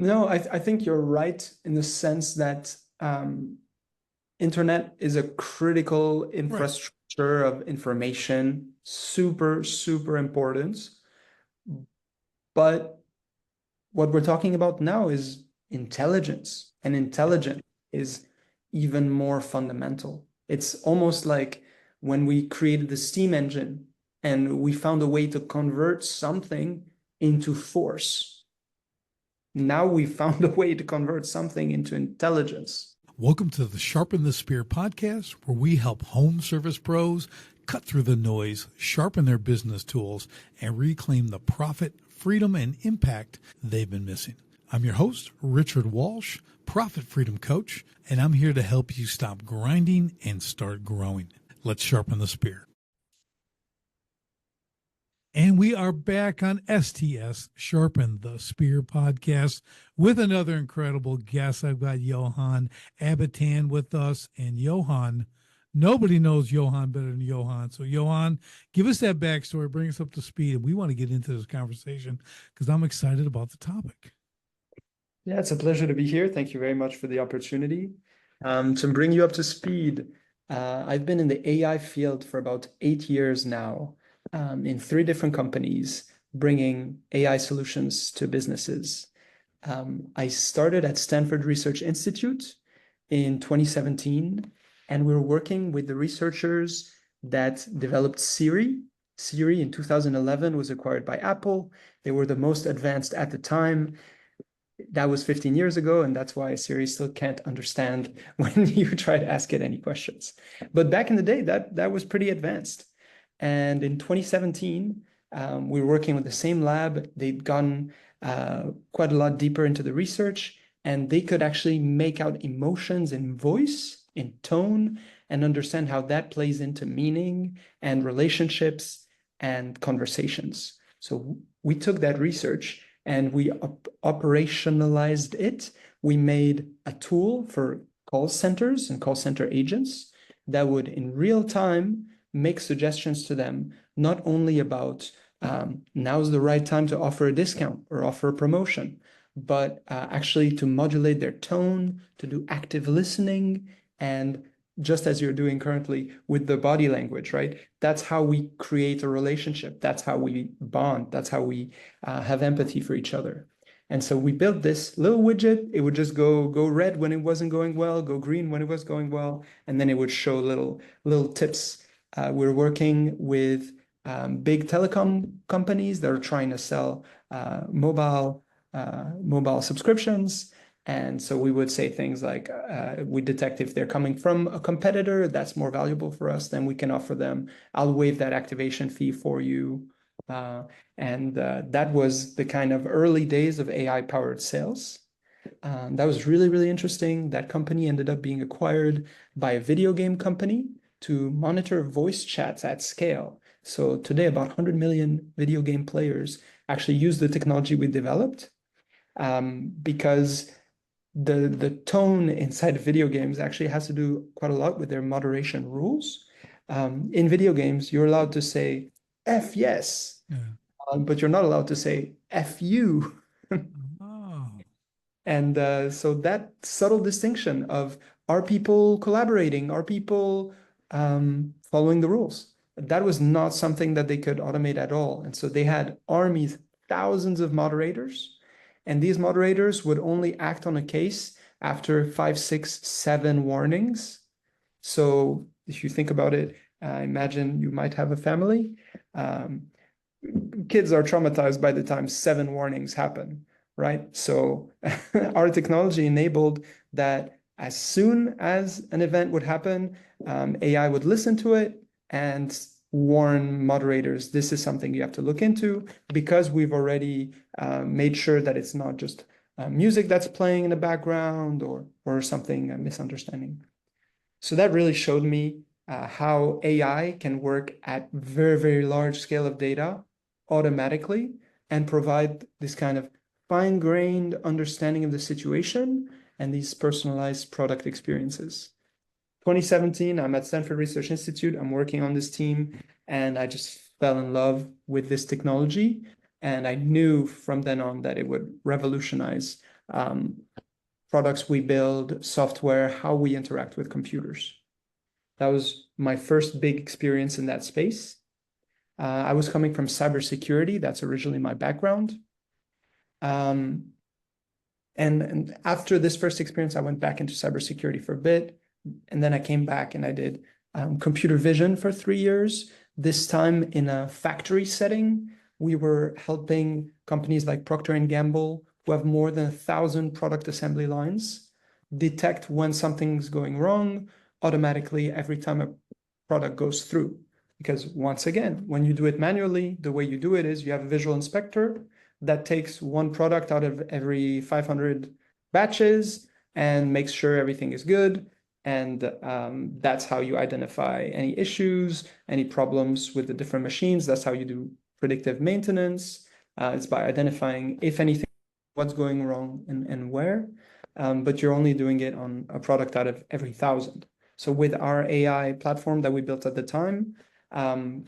No, I think you're right in the sense that internet is a critical Right. infrastructure of information, super, super important. But what we're talking about now is intelligence, and intelligence is even more fundamental. It's almost like when we created the steam engine and we found a way to convert something into force. Now we found a way to convert something into intelligence. Welcome to the Sharpen the Spear podcast, where we help home service pros cut through the noise, sharpen their business tools, and reclaim the profit, freedom, and impact they've been missing. I'm your host, Richard Walsh, Profit Freedom Coach, and I'm here to help you stop grinding and start growing. Let's sharpen the spear. And we are back on STS, Sharpen the Spear podcast, with another incredible guest. I've got Johan Abitan with us. And Johan, nobody knows Johan better than Johan. So, Johan, give us that backstory, bring us up to speed. And we want to get into this conversation because I'm excited about the topic. Yeah, it's a pleasure to be here. Thank you very much for the opportunity. To bring you up to speed, I've been in the AI field for about 8 years now, in 3 different companies, bringing AI solutions to businesses. I started at Stanford Research Institute in 2017, and we're working with the researchers that developed Siri. Siri in 2011 was acquired by Apple. They were the most advanced at the time. That was 15 years ago, and that's why Siri still can't understand when you try to ask it any questions. But back in the day, that was pretty advanced. And in 2017, we were working with the same lab. They'd gone quite a lot deeper into the research, and they could actually make out emotions in voice, in tone, and understand how that plays into meaning and relationships and conversations. So we took that research and we operationalized it. We made a tool for call centers and call center agents that would, in real time, make suggestions to them, not only about now's the right time to offer a discount or offer a promotion, but actually to modulate their tone, to do active listening, and just as you're doing currently with the body language, right? That's how we create a relationship. That's how we bond. That's how we have empathy for each other. And so we built this little widget. It would just go red when it wasn't going well, go green when it was going well, and then it would show little tips. We're working with big telecom companies that are trying to sell mobile subscriptions. And so we would say things like, we detect if they're coming from a competitor that's more valuable for us, then we can offer them, I'll waive that activation fee for you. And that was the kind of early days of AI-powered sales. That was really, really interesting. That company ended up being acquired by a video game company to monitor voice chats at scale. So today, about 100 million video game players actually use the technology we developed, because the tone inside of video games actually has to do quite a lot with their moderation rules. In video games, you're allowed to say F yes, Yeah. but you're not allowed to say F you. Oh, And so that subtle distinction of, are people collaborating? Are people following the rules? That was not something that they could automate at all. And so they had armies, thousands of moderators, and these moderators would only act on a case after 5, 6, 7 warnings. So if you think about it, imagine you might have a family. Kids are traumatized by the time 7 warnings happen, right? So our technology enabled that as soon as an event would happen, AI would listen to it and warn moderators, this is something you have to look into, because we've already made sure that it's not just music that's playing in the background or something, a misunderstanding. So that really showed me how AI can work at very, very large scale of data automatically and provide this kind of fine-grained understanding of the situation and these personalized product experiences. 2017, I'm at Stanford Research Institute. I'm working on this team, and I just fell in love with this technology. And I knew from then on that it would revolutionize products we build, software, how we interact with computers. That was my first big experience in that space. I was coming from cybersecurity. That's originally my background. And after this first experience, I went back into cybersecurity for a bit. And then I came back and I did computer vision for 3 years. This time in a factory setting, we were helping companies like Procter & Gamble, who have more than 1,000 product assembly lines, detect when something's going wrong automatically every time a product goes through. Because once again, when you do it manually, the way you do it is you have a visual inspector that takes one product out of every 500 batches and makes sure everything is good. And that's how you identify any issues, any problems with the different machines. That's how you do predictive maintenance. It's by identifying, if anything, what's going wrong and where. But you're only doing it on a product out of every 1,000. So with our AI platform that we built at the time,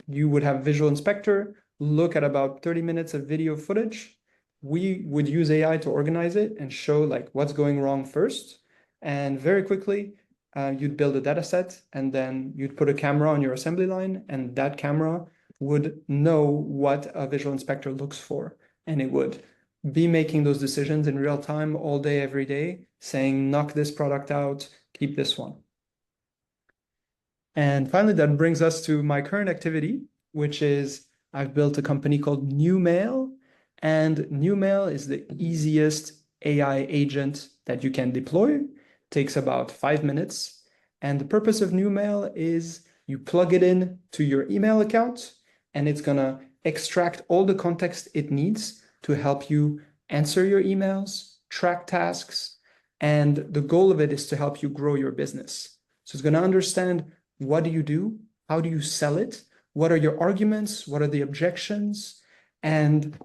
you would have visual inspector, look at about 30 minutes of video footage. We would use AI to organize it and show like what's going wrong first. And very quickly, you'd build a data set and then you'd put a camera on your assembly line, and that camera would know what a visual inspector looks for. And it would be making those decisions in real time all day, every day, saying, knock this product out, keep this one. And finally, that brings us to my current activity, which is I've built a company called Newmail. And Newmail is the easiest AI agent that you can deploy. It takes about 5 minutes. And the purpose of Newmail is you plug it in to your email account, and it's going to extract all the context it needs to help you answer your emails, track tasks. And the goal of it is to help you grow your business. So it's going to understand, what do you do? How do you sell it? What are your arguments? What are the objections? And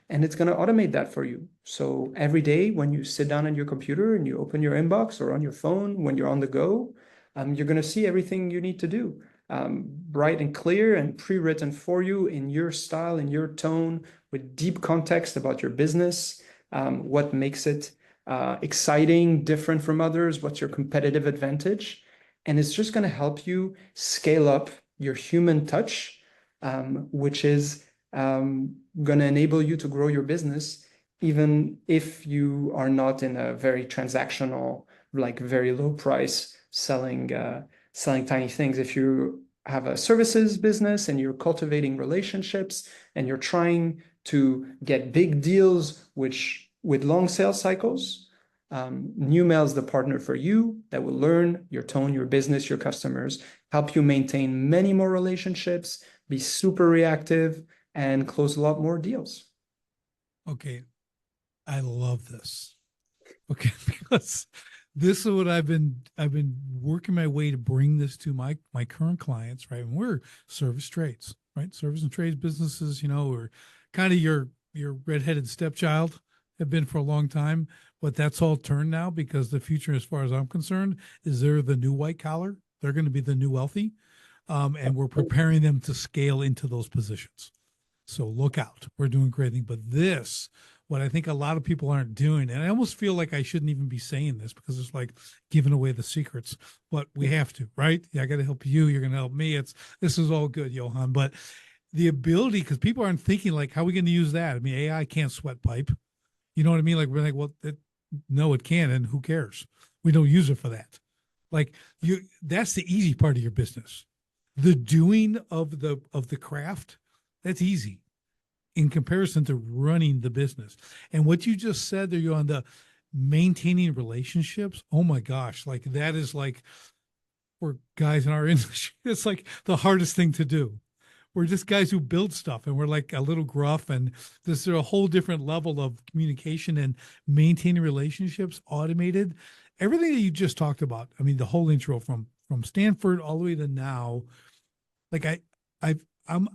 it's going to automate that for you. So every day when you sit down on your computer and you open your inbox or on your phone, when you're on the go, you're going to see everything you need to do, bright and clear and pre-written for you in your style, in your tone, with deep context about your business, what makes it exciting, different from others, what's your competitive advantage. And it's just going to help you scale up your human touch, which is going to enable you to grow your business, even if you are not in a very transactional, like very low price selling tiny things. If you have a services business and you're cultivating relationships and you're trying to get big deals, which with long sales cycles, Newmail is the partner for you that will learn your tone, your business, your customers, help you maintain many more relationships, be super reactive, and close a lot more deals. Okay. I love this. Okay, because this is what I've been working my way to bring this to my current clients, right? And we're service trades, right? Service and trades businesses, are kind of your redheaded stepchild, have been for a long time, but that's all turned now, because the future, as far as I'm concerned, is they're the new white collar. They're going to be the new wealthy. And we're preparing them to scale into those positions. So look out. We're doing great things. But this, what I think a lot of people aren't doing, and I almost feel like I shouldn't even be saying this because it's like giving away the secrets, but we have to, right? Yeah, I got to help you. You're going to help me. This is all good, Johan. But the ability, because people aren't thinking like, how are we going to use that? I mean, AI can't sweat pipe. You know what I mean? Like, we're like, well, no, it can, and who cares? We don't use it for that. Like, that's the easy part of your business. The doing of the craft, that's easy in comparison to running the business. And what you just said there, you're on the maintaining relationships. Oh my gosh, like that is like, for guys in our industry, it's like the hardest thing to do. We're just guys who build stuff, and we're like a little gruff, and this is a whole different level of communication and maintaining relationships, automated. Everything that you just talked about. I mean, the whole intro from Stanford all the way to now. Like I'm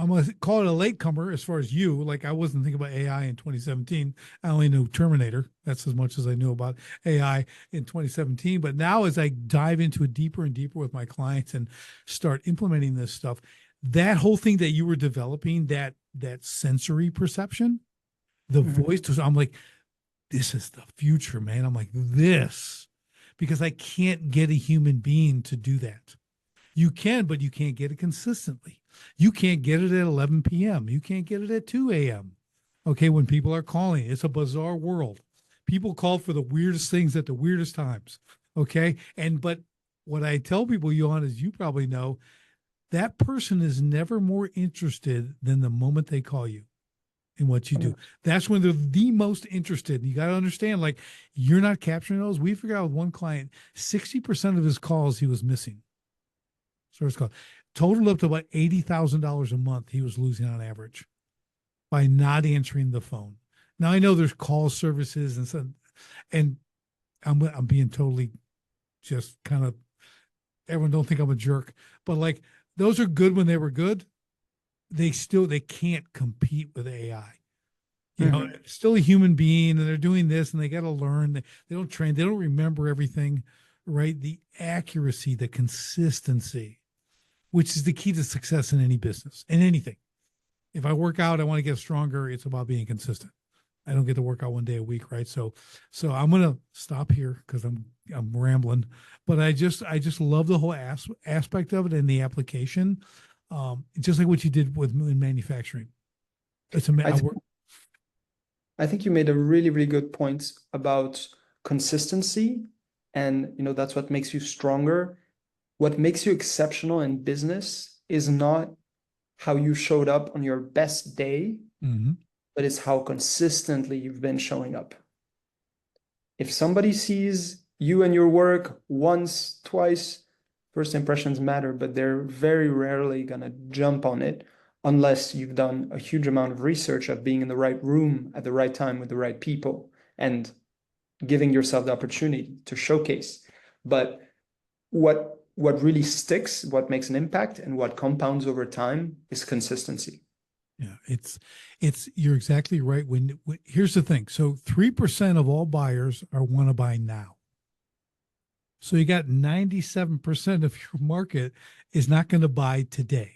gonna call it a latecomer as far as you. Like, I wasn't thinking about AI in 2017. I only knew Terminator. That's as much as I knew about AI in 2017. But now, as I dive into it deeper and deeper with my clients and start implementing this stuff, that whole thing that you were developing, that sensory perception, The Mhm. voice to, I'm like, this is the future, man. I'm like, this, because I can't get a human being to do that. You can, but you can't get it consistently. You can't get it at 11 p.m. You can't get it at 2 a.m. Okay, when people are calling, it's a bizarre world. People call for the weirdest things at the weirdest times. Okay. But what I tell people, Johan, is you probably know that person is never more interested than the moment they call you in what you do. That's when they're the most interested. You got to understand, like, you're not capturing those. We figured out with one client, 60% of his calls he was missing. Service call totaled up to about $80,000 a month he was losing on average by not answering the phone. Now I know there's call services and some, and I'm being totally just kind of, everyone don't think I'm a jerk, but like those are good when they were good. They can't compete with AI. You know, Mhm. still a human being, and they're doing this, and they got to learn. They don't train. They don't remember everything, right? The accuracy, the consistency, which is the key to success in any business, in anything. If I work out, I want to get stronger. It's about being consistent. I don't get to work out one day a week, right? So I'm gonna stop here because I'm rambling, but I just love the whole aspect of it and the application, just like what you did with in manufacturing. I I think work I think you made a really, really good point about consistency, and that's what makes you stronger. What makes you exceptional in business is not how you showed up on your best day, mhm. but it's how consistently you've been showing up. If somebody sees you and your work once, twice, first impressions matter, but they're very rarely gonna jump on it unless you've done a huge amount of research of being in the right room at the right time with the right people and giving yourself the opportunity to showcase. But what really sticks, what makes an impact, and what compounds over time is consistency. Yeah, it's you're exactly right. When here's the thing. So 3% of all buyers are want to buy now. So you got 97% of your market is not going to buy today.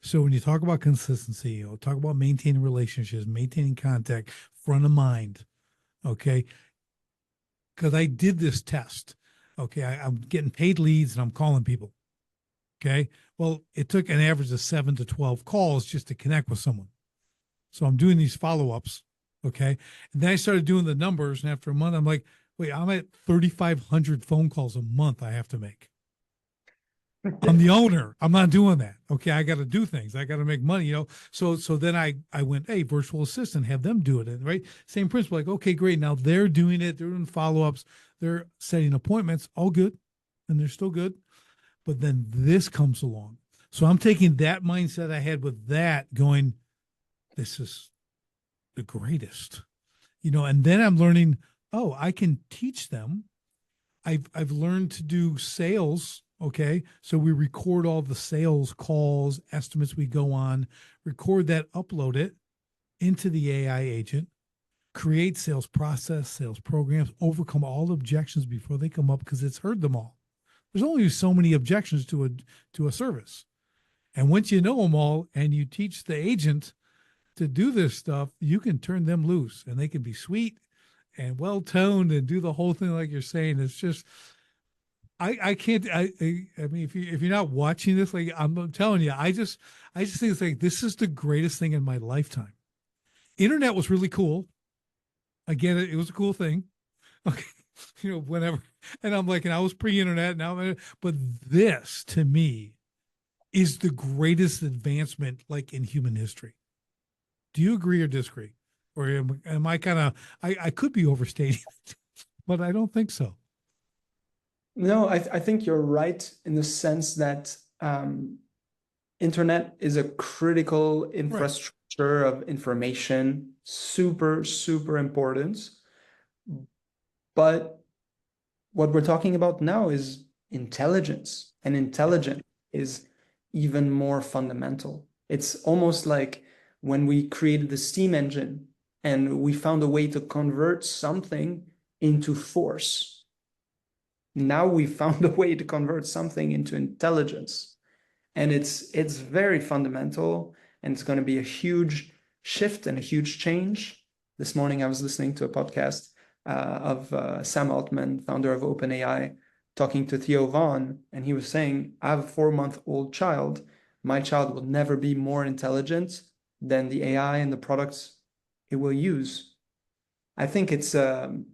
So when you talk about consistency, talk about maintaining relationships, maintaining contact, front of mind. Okay. Because I did this test. Okay. I'm getting paid leads and I'm calling people. Okay. Well, it took an average of 7 to 12 calls just to connect with someone. So I'm doing these follow ups. Okay. And then I started doing the numbers. And after a month, I'm like, wait, I'm at 3,500 phone calls a month I have to make. I'm the owner. I'm not doing that. Okay. I got to do things. I got to make money. So then I went, hey, virtual assistant, have them do it. And right. Same principle. Like, okay, great. Now they're doing it. They're doing follow ups. They're setting appointments. All good. And they're still good. But then this comes along. So I'm taking that mindset I had with that going, this is the greatest, and then I'm learning, oh, I can teach them. I've learned to do sales. Okay. So we record all the sales calls, estimates we go on, record that, upload it into the AI agent, create sales process, sales programs, overcome all objections before they come up because it's heard them all. There's only so many objections to a service. And once you know them all and you teach the agent to do this stuff, you can turn them loose and they can be sweet and well toned and do the whole thing like you're saying. It's just I can't I mean if you're not watching this, like I'm telling you, I just think it's like this is the greatest thing in my lifetime. Internet was really cool. Again, it was a cool thing. Okay. Whenever, and I'm like, and I was pre-internet now, but this to me is the greatest advancement like in human history. Do you agree or disagree? Or am I kind of, I could be overstating, but I don't think so. No, I think you're right in the sense that internet is a critical Right. infrastructure of information, super, super important. But what we're talking about now is intelligence, and intelligence is even more fundamental. It's almost like when we created the steam engine and we found a way to convert something into force. Now we found a way to convert something into intelligence. And it's very fundamental, and it's going to be a huge shift and a huge change. This morning, I was listening to a podcast of Sam Altman, founder of OpenAI, talking to Theo Vaughn, and he was saying, I have a 4-month-old child. My child will never be more intelligent than the AI and the products it will use. I think it's going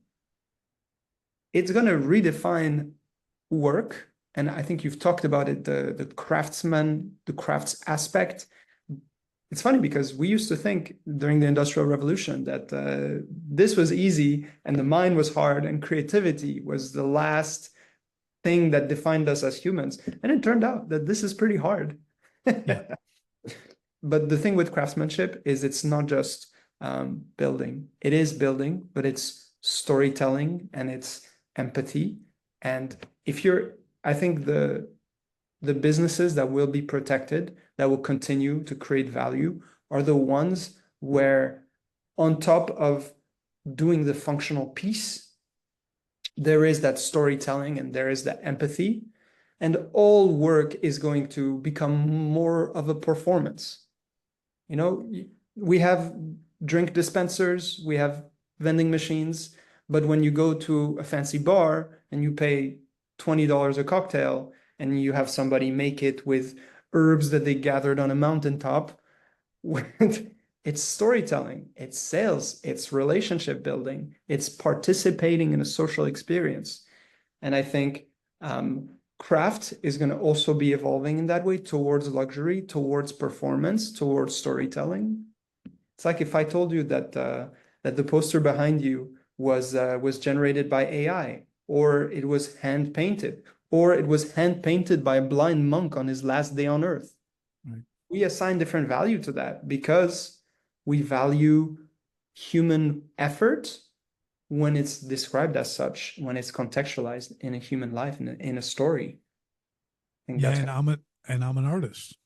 to redefine work. And I think you've talked about it, the craftsman, the crafts aspect. It's funny because we used to think during the Industrial Revolution that this was easy and the mind was hard and creativity was the last thing that defined us as humans. And it turned out that this is pretty hard. Yeah. But the thing with craftsmanship is it's not just building. It is building, but it's storytelling and it's empathy. And I think the businesses that will be protected, that will continue to create value, are the ones where, on top of doing the functional piece, there is that storytelling and there is that empathy, and all work is going to become more of a performance. We have drink dispensers, we have vending machines, but when you go to a fancy bar and you pay $20 a cocktail and you have somebody make it with herbs that they gathered on a mountaintop, it's storytelling, it's sales, it's relationship building, it's participating in a social experience. And I think craft is going to also be evolving in that way towards luxury, towards performance, towards storytelling. It's like if I told you that the poster behind you was generated by AI, or it was hand painted, or it was hand painted by a blind monk on his last day on earth. Right. We assign different value to that because we value human effort when it's described as such, when it's contextualized in a human life, in a story. Yeah, and I'm an artist.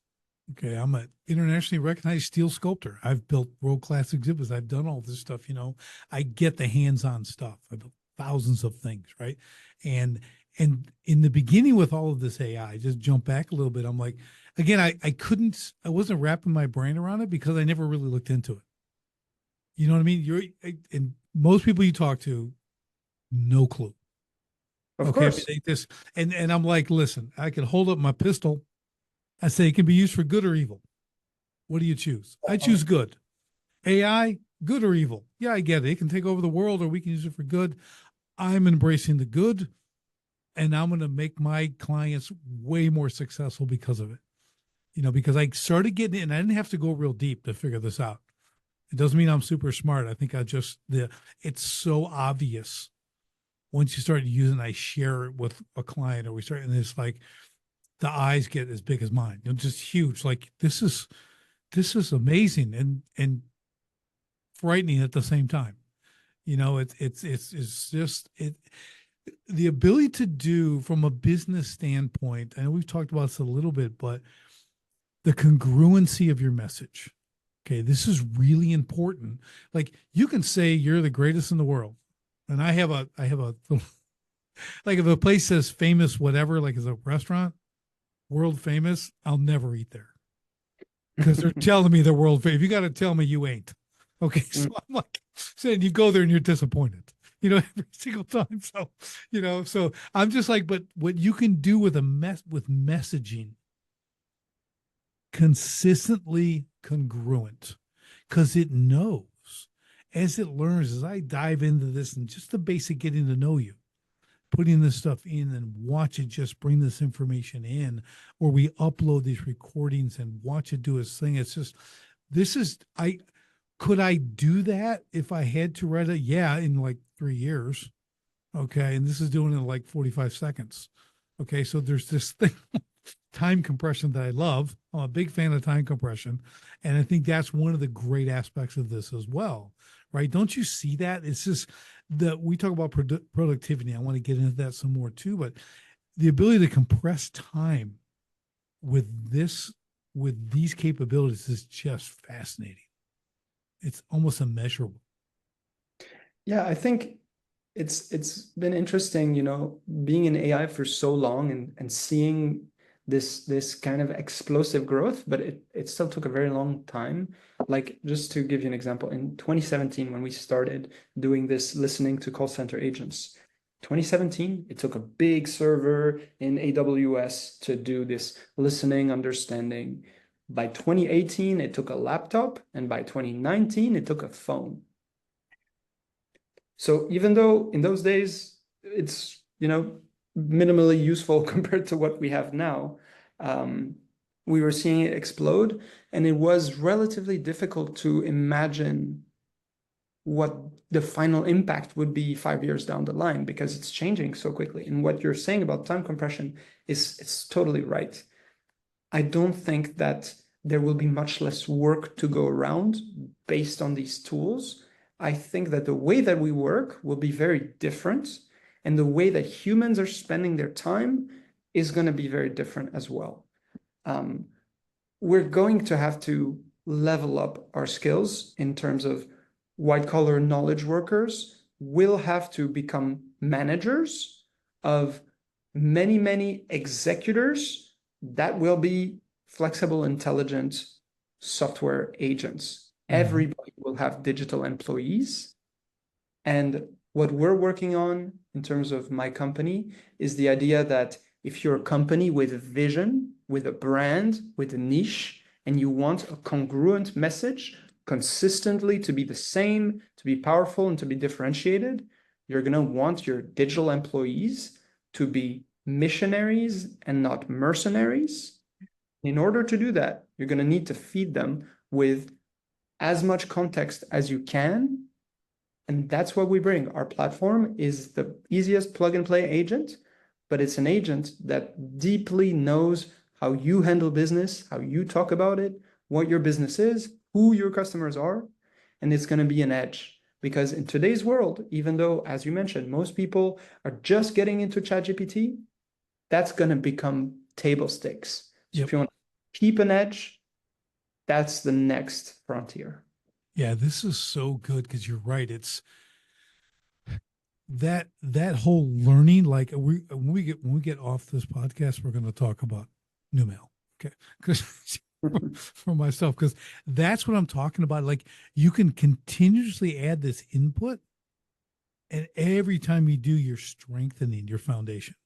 Okay, I'm an internationally recognized steel sculptor. I've built world-class exhibits. I've done all this stuff. I get the hands-on stuff. I've built thousands of things, right? And in the beginning with all of this AI, just jump back a little bit. I'm like, again, I wasn't wrapping my brain around it because I never really looked into it. You know what I mean? And most people you talk to, no clue. Of Okay, I mean, course. this, and I'm like, listen, I can hold up my pistol. I say it can be used for good or evil. What do you choose? I choose good. AI, good or evil? Yeah, I get it. It can take over the world, or we can use it for good. I'm embracing the good, and I'm going to make my clients way more successful because of it. Because I started getting it, and I didn't have to go real deep to figure this out. It doesn't mean I'm super smart. I think it's so obvious once you start using. I share it with a client, or we start, and it's like the eyes get as big as mine. Just huge. Like this is amazing and frightening at the same time. It's just the ability to do from a business standpoint. I know we've talked about this a little bit, but the congruency of your message. Okay, this is really important. Like you can say you're the greatest in the world, and I have a like if a place says famous whatever, like as a restaurant, world famous, I'll never eat there because they're telling me they're world famous. You got to tell me you ain't. Okay, so I'm like saying you go there and you're disappointed. Every single time. So I'm just like, but what you can do with with messaging, consistently congruent, because it knows as it learns, as I dive into this and just the basic getting to know you, putting this stuff in and watch it just bring this information in, or we upload these recordings and watch it do its thing. It's just, could I do that if I had to write it? Yeah, in like 3 years. Okay. And this is doing it in like 45 seconds. Okay. So there's this thing, time compression that I love. I'm a big fan of time compression. And I think that's one of the great aspects of this as well. Right. Don't you see that? It's just that we talk about productivity. I want to get into that some more too, but the ability to compress time with these capabilities is just fascinating. It's almost immeasurable. Yeah, I think it's been interesting, being in AI for so long and seeing this kind of explosive growth, but it still took a very long time. Like, just to give you an example, in 2017, when we started doing this listening to call center agents, 2017, it took a big server in AWS to do this listening, understanding. By 2018, it took a laptop, and by 2019, it took a phone. So even though in those days it's, minimally useful compared to what we have now, um, we were seeing it explode, and it was relatively difficult to imagine what the final impact would be 5 years down the line because it's changing so quickly. And what you're saying about time compression is it's totally right. I don't think that there will be much less work to go around based on these tools. I think that the way that we work will be very different, and the way that humans are spending their time is going to be very different as well. We're going to have to level up our skills in terms of white collar knowledge workers will have to become managers of many, many executors that will be flexible, intelligent software agents. Everybody will have digital employees. And what we're working on in terms of my company is the idea that if you're a company with a vision, with a brand, with a niche, and you want a congruent message consistently to be the same, to be powerful, and to be differentiated, you're going to want your digital employees to be missionaries and not mercenaries. In order to do that, you're going to need to feed them with as much context as you can. And that's what we bring. Our platform is the easiest plug and play agent, but it's an agent that deeply knows how you handle business, how you talk about it, what your business is, who your customers are, and it's going to be an edge. Because in today's world, even though, as you mentioned, most people are just getting into ChatGPT, that's going to become table stakes. So if you want to keep an edge, that's the next frontier. Yeah, this is so good because you're right. It's that whole learning. Like when we get off this podcast, we're going to talk about Newmail. Okay, because for myself, because that's what I'm talking about. Like you can continuously add this input, and every time you do, you're strengthening your foundation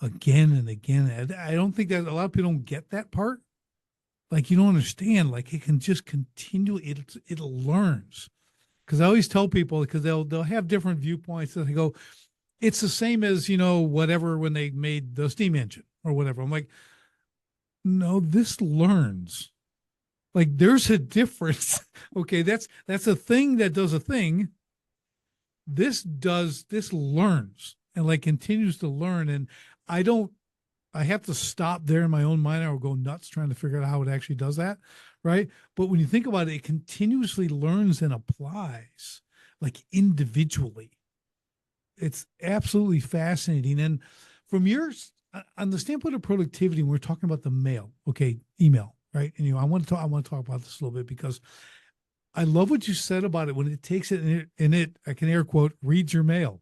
again and again. And I don't think that a lot of people don't get that part. Like you don't understand. Like it can just continue. It learns. Because I always tell people because they'll have different viewpoints. And they go, it's the same as whatever when they made the steam engine or whatever. I'm like, no, this learns. Like there's a difference. Okay, that's a thing that does a thing. This learns and like continues to learn. And I have to stop there in my own mind or go nuts trying to figure out how it actually does that. Right. But when you think about it, it continuously learns and applies like individually. It's absolutely fascinating. And from yours, on the standpoint of productivity, we're talking about the mail, okay, email, right? And I want to talk about this a little bit because I love what you said about it when it takes it and it I can air quote reads your mail,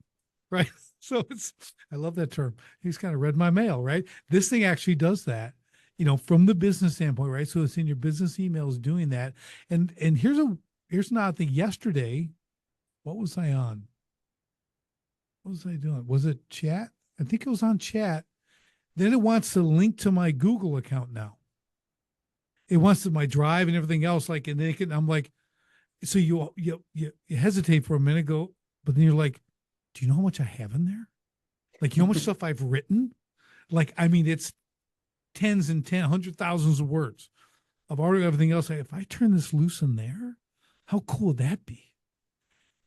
right? So I love that term. He's kind of read my mail, right? This thing actually does that, from the business standpoint, right? So it's in your business emails doing that. And here's another thing. Yesterday, what was I on? What was I doing? Was it chat? I think it was on chat. Then it wants to link to my Google account now. It wants to my Drive and everything else. Like, and I'm like, so you hesitate for a minute, go, but then you're like, do you know how much I have in there? Like, you know how much stuff I've written? Like, I mean, it's tens and 100,000s of words. I've already got everything else. If I turn this loose in there, how cool would that be?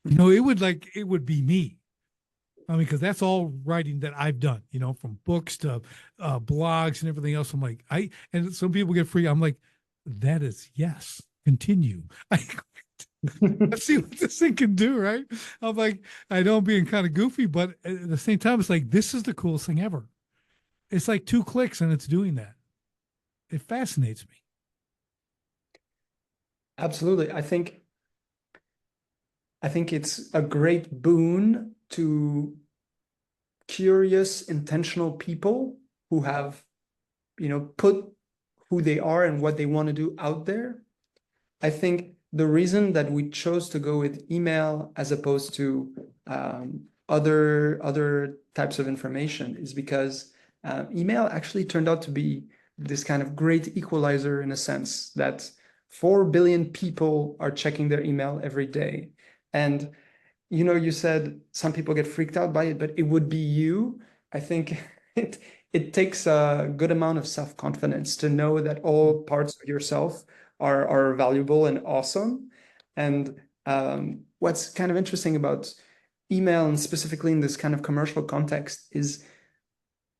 It would be me. I mean, because that's all writing that I've done, from books to blogs and everything else. I'm like, and some people get free. I'm like, that is yes. Continue. Let's see what this thing can do, right? I'm like, I know I'm being kind of goofy, but at the same time, it's like, this is the coolest thing ever. It's like 2 clicks and it's doing that. It fascinates me. Absolutely. I think it's a great boon to curious, intentional people who have, put who they are and what they want to do out there. I think the reason that we chose to go with email as opposed to other types of information is because email actually turned out to be this kind of great equalizer, in a sense that 4 billion people are checking their email every day. And you said some people get freaked out by it, but it would be you. I think it takes a good amount of self-confidence to know that all parts of yourself are valuable and awesome. And what's kind of interesting about email, and specifically in this kind of commercial context, is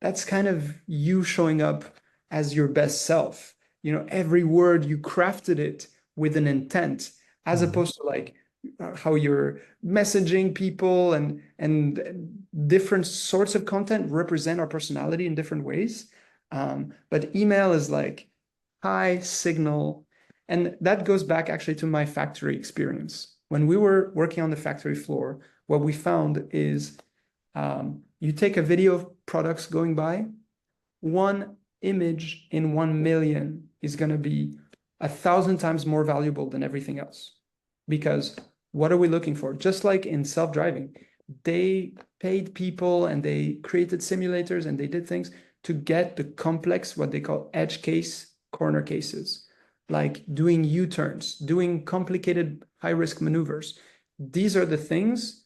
that's kind of you showing up as your best self. Every word, you crafted it with an intent, as opposed to like how you're messaging people, and different sorts of content represent our personality in different ways. But email is like high signal. And that goes back actually to my factory experience. When we were working on the factory floor, what we found is you take a video of products going by, one image in 1 million is going to be 1,000 times more valuable than everything else. Because what are we looking for? Just like in self-driving, they paid people and they created simulators and they did things to get the complex, what they call edge case corner cases, like doing U-turns, doing complicated high-risk maneuvers. These are the things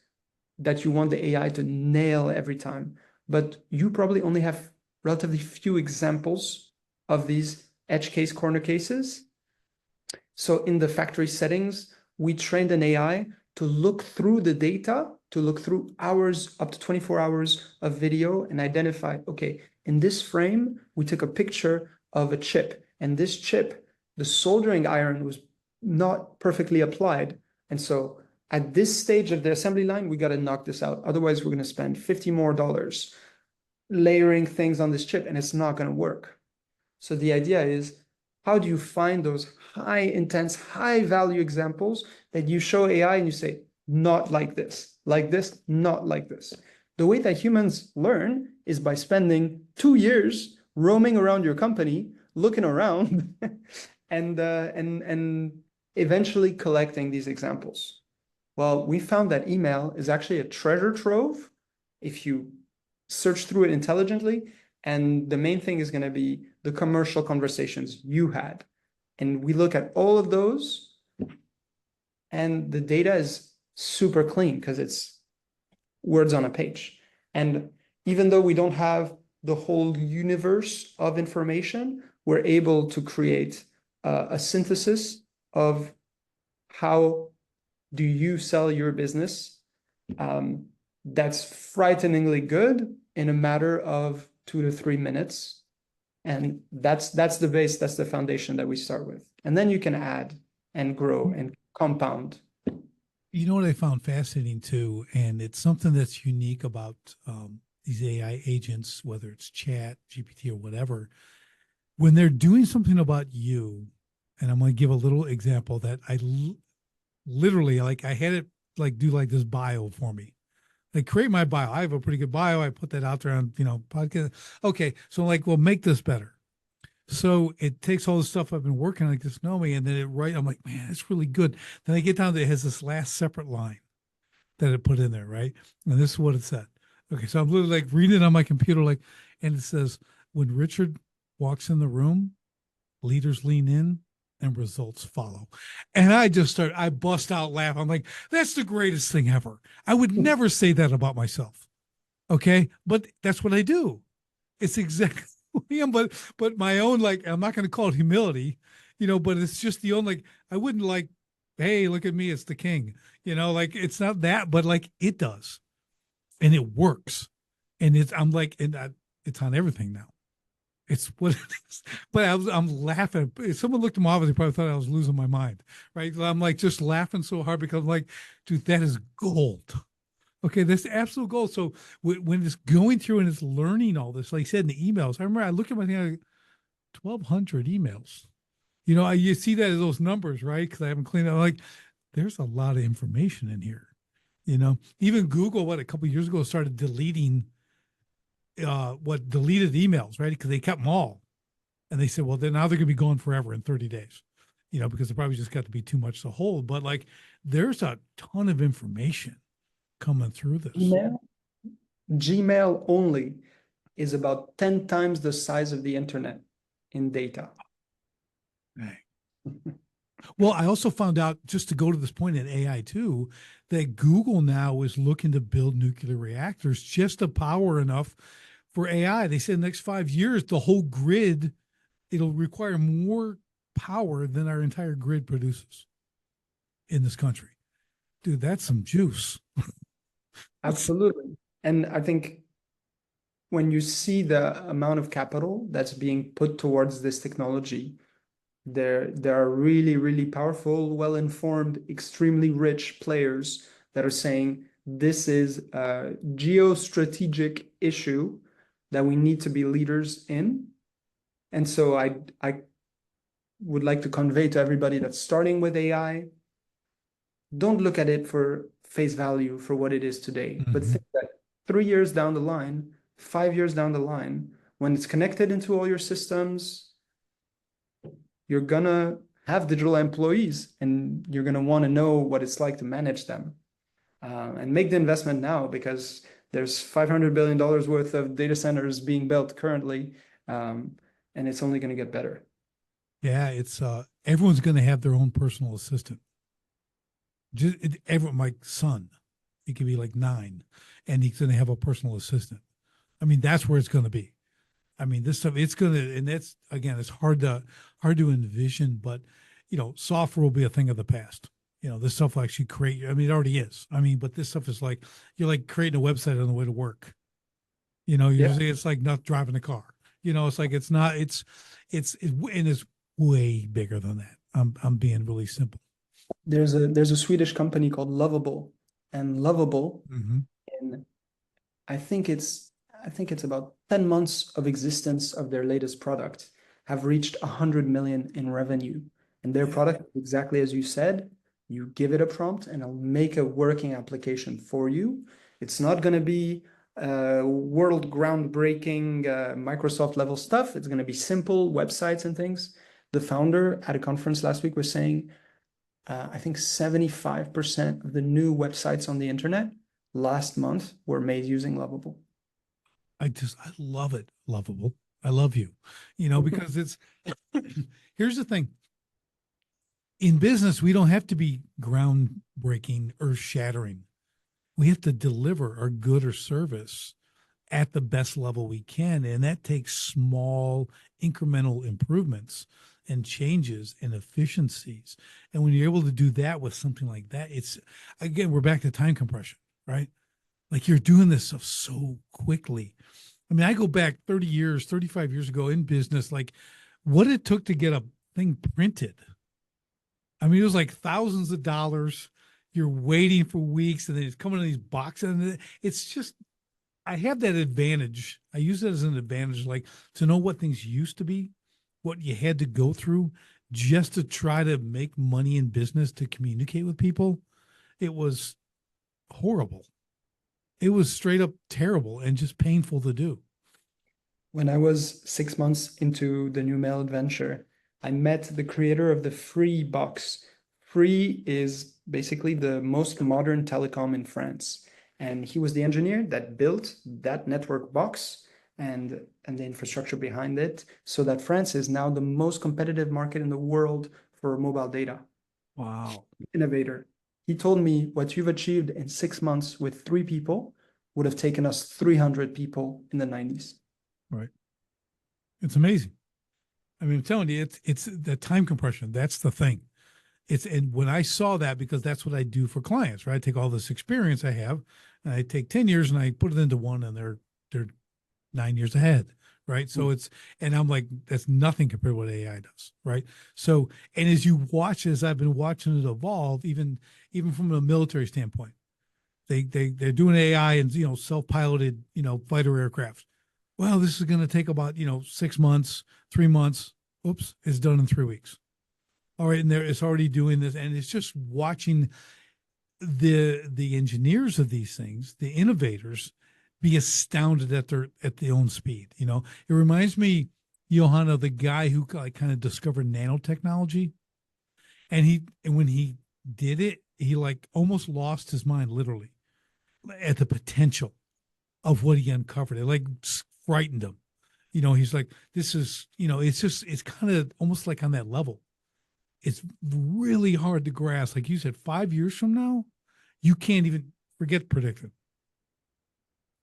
that you want the AI to nail every time. But you probably only have relatively few examples of these edge case corner cases. So in the factory settings, we trained an AI to look through the data, to look through hours, up to 24 hours of video, and identify, okay, in this frame, we took a picture of a chip, and this chip, the soldering iron was not perfectly applied. And so at this stage of the assembly line, we got to knock this out. Otherwise, we're going to spend $50 more layering things on this chip, and it's not going to work. So the idea is, how do you find those high intense, high value examples that you show AI and you say, not like this, not like this. The way that humans learn is by spending 2 years roaming around your company, looking around and eventually collecting these examples. Well, we found that email is actually a treasure trove if you search through it intelligently. And the main thing is going to be the commercial conversations you had. And we look at all of those, and the data is super clean because it's words on a page. And even though we don't have the whole universe of information, we're able to create a synthesis of how do you sell your business that's frighteningly good in a matter of 2 to 3 minutes. And that's the base, that's the foundation that we start with. And then you can add and grow and compound. You know what I found fascinating too, and it's something that's unique about these AI agents, whether it's chat, GPT, or whatever, when they're doing something about you, and I'm going to give a little example that I literally, like I had it like do like this bio for me. Like create my bio. I have a pretty good bio. I put that out there on, podcast. Okay. So I'm like, well, make this better. So it takes all the stuff I've been working on, like this know me, and then I'm like, man, it's really good. Then I get down to it has this last separate line that it put in there, right? And this is what it said. Okay. So I'm literally like reading it on my computer, like, and it says, when Richard walks in the room, leaders lean in and results follow. And I bust out laughing. I'm like, that's the greatest thing ever. I would never say that about myself. Okay. But that's what I do. It's exactly but my own, like, I'm not going to call it humility, but it's just the own, like, I wouldn't like, hey, look at me, it's the king, like it's not that, but like it does. And it works. And it's on everything now. It's what it is. But I'm laughing. If someone looked at my office, they probably thought I was losing my mind, right? I'm like just laughing so hard because I'm like, dude, that is gold. Okay, that's absolute gold. So when it's going through and it's learning all this, like I said in the emails, I remember I looked at my thing, like 1,200 emails. You see that as those numbers, right? Because I haven't cleaned up. Like, there's a lot of information in here. Even Google, a couple of years ago, started deleting deleted emails, right? Because they kept them all. And they said, well, then now they're going to be gone forever in 30 days, because it probably just got to be too much to hold. But like, there's a ton of information coming through this. Gmail, Gmail only is about 10 times the size of the internet in data. Right. Well, I also found out, just to go to this point in AI too, that Google now is looking to build nuclear reactors just to power enough for AI. They said in the next 5 years, the whole grid, it'll require more power than our entire grid produces in this country. Dude, that's some juice. Absolutely. And I think when you see the amount of capital that's being put towards this technology, there are really, really powerful, well-informed, extremely rich players that are saying this is a geostrategic issue that we need to be leaders in. And so I would like to convey to everybody that's starting with AI, don't look at it for face value for what it is today, but think that 3 years down the line, 5 years down the line, when it's connected into all your systems, you're gonna have digital employees and you're gonna want to know what it's like to manage them. And make the investment now because there's $500 billion worth of data centers being built currently, and it's only going to get better. Yeah, it's everyone's going to have their own personal assistant. My son, he could be like 9, and he's going to have a personal assistant. I mean, that's where it's going to be. I mean, this stuff, it's going to, and that's, again, it's hard to envision, but software will be a thing of the past. This stuff will actually create. I mean, it already is. I mean, but this stuff is like you're like creating a website on the way to work. It's like not driving a car. It's like it's not. And it's way bigger than that. I'm being really simple. There's a Swedish company called Lovable, and Lovable, in I think it's about 10 months of existence of their latest product, have reached 100 million in revenue. And their product, exactly as you said, you give it a prompt and it'll make a working application for you. It's not going to be world groundbreaking Microsoft level stuff. It's going to be simple websites and things. The founder at a conference last week was saying, I think 75% of the new websites on the internet last month were made using Lovable. I love it. Lovable. I love you, because it's, here's the thing. In business, we don't have to be groundbreaking, earth shattering. We have to deliver our good or service at the best level we can. And that takes small incremental improvements and changes and efficiencies. And when you're able to do that with something like that, it's, again, we're back to time compression, right? Like you're doing this stuff so quickly. I mean, I go back 30 years, 35 years ago in business, like what it took to get a thing printed. I mean, it was like thousands of dollars. You're waiting for weeks and then it's coming in these boxes. And it's just, I have that advantage. I use it as an advantage, like to know what things used to be, what you had to go through just to try to make money in business to communicate with people. It was horrible. It was straight up terrible and just painful to do. When I was 6 months into the Newmail adventure, I met the creator of the Free box. Free is basically the most modern telecom in France. And he was the engineer that built that network box and the infrastructure behind it, so that France is now the most competitive market in the world for mobile data. Wow. Innovator. He told me what you've achieved in 6 months with 3 people would have taken us 300 people in the 90s. Right. It's amazing. I mean, I'm telling you, it's the time compression. That's the thing. And when I saw that, because that's what I do for clients, right? I take all this experience I have and I take 10 years and I put it into one and they're 9 years ahead. Right. So and I'm like, that's nothing compared to what AI does. Right. So, and as you watch, as I've been watching it evolve, even from a military standpoint, they're doing AI and, self-piloted, fighter aircraft. Well, this is going to take about, 6 months, 3 months. Oops, it's done in 3 weeks. All right. And it's already doing this. And it's just watching the engineers of these things, the innovators, be astounded at their own speed. It reminds me Johanna, the guy who like kind of discovered nanotechnology, and when he did it, he like almost lost his mind literally at the potential of what he uncovered. It like frightened him. He's like, this is, it's kind of almost like on that level. It's really hard to grasp. Like you said, 5 years from now, you can't even forget predicting.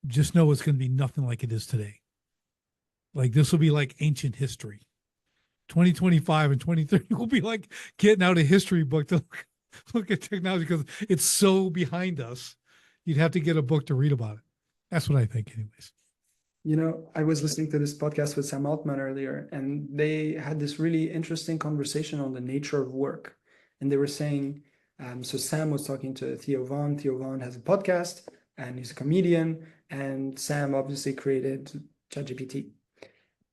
Just know it's going to be nothing like it is today. Like this will be like ancient history. 2025 and 2030 will be like getting out a history book to look at technology because it's so behind us. You'd have to get a book to read about it. That's what I think, anyways. I was listening to this podcast with Sam Altman earlier, and they had this really interesting conversation on the nature of work. And they were saying, so Sam was talking to Theo Vaughn. Theo Vaughn has a podcast, and he's a comedian. And Sam obviously created ChatGPT.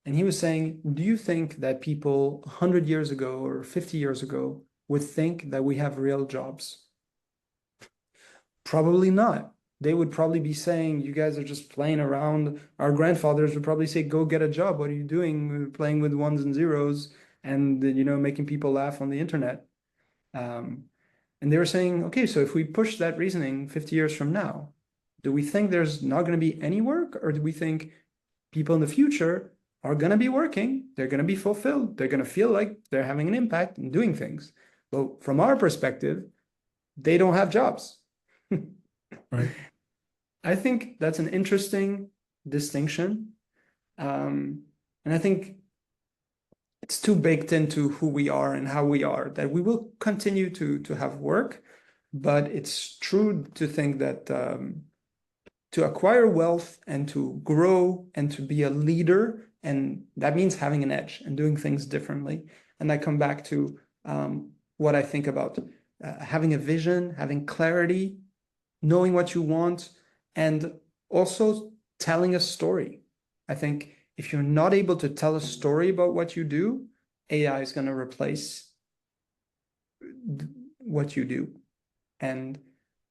And he was saying, do you think that people 100 years ago or 50 years ago would think that we have real jobs? Probably not. They would probably be saying, you guys are just playing around. Our grandfathers would probably say, go get a job. What are you doing? We're playing with ones and zeros and, making people laugh on the internet. And they were saying, okay, so if we push that reasoning 50 years from now, do we think there's not going to be any work? Or do we think people in the future are going to be working? They're going to be fulfilled. They're going to feel like they're having an impact and doing things. Well, from our perspective, they don't have jobs. Right. I think that's an interesting distinction. And I think it's too baked into who we are and how we are that we will continue to have work. But it's true to think that to acquire wealth and to grow and to be a leader, and that means having an edge and doing things differently. And I come back to what I think about having a vision, having clarity, knowing what you want, and also telling a story. I think if you're not able to tell a story about what you do, AI is going to replace what you do. And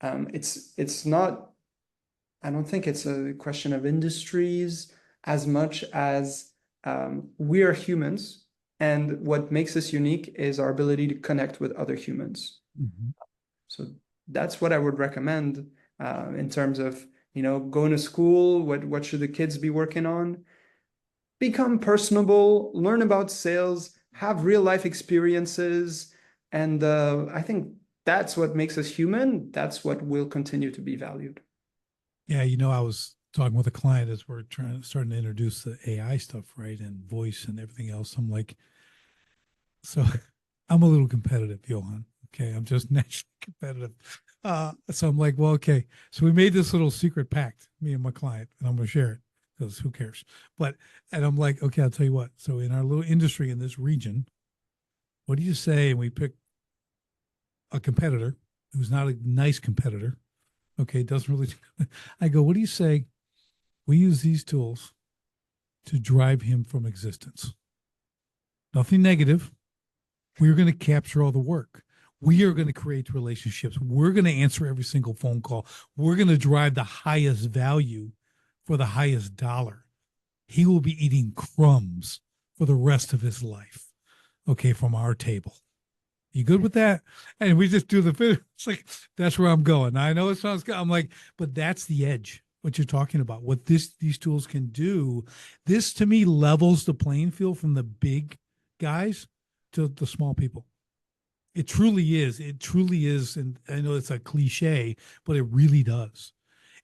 it's not, I don't think it's a question of industries as much as we are humans. And what makes us unique is our ability to connect with other humans. Mm-hmm. So that's what I would recommend in terms of, going to school. What should the kids be working on? Become personable, learn about sales, have real life experiences. And I think that's what makes us human. That's what will continue to be valued. Yeah, I was talking with a client as we're starting to introduce the AI stuff, right? And voice and everything else. I'm like, so I'm a little competitive, Johan. Okay. I'm just naturally competitive. So I'm like, well, okay. So we made this little secret pact, me and my client, and I'm going to share it because who cares? And I'm like, okay, I'll tell you what. So in our little industry in this region, what do you say? And we pick a competitor who's not a nice competitor. Okay. Doesn't really, I go, what do you say? We use these tools to drive him from existence. Nothing negative. We're going to capture all the work. We are going to create relationships. We're going to answer every single phone call. We're going to drive the highest value for the highest dollar. He will be eating crumbs for the rest of his life, okay, from our table. You good with that? And we just do the finish. It's like, that's where I'm going. I know it sounds good. I'm like, but that's the edge, what you're talking about, what these tools can do. This, to me, levels the playing field from the big guys to the small people. It truly is. It truly is. And I know it's a cliche, but it really does.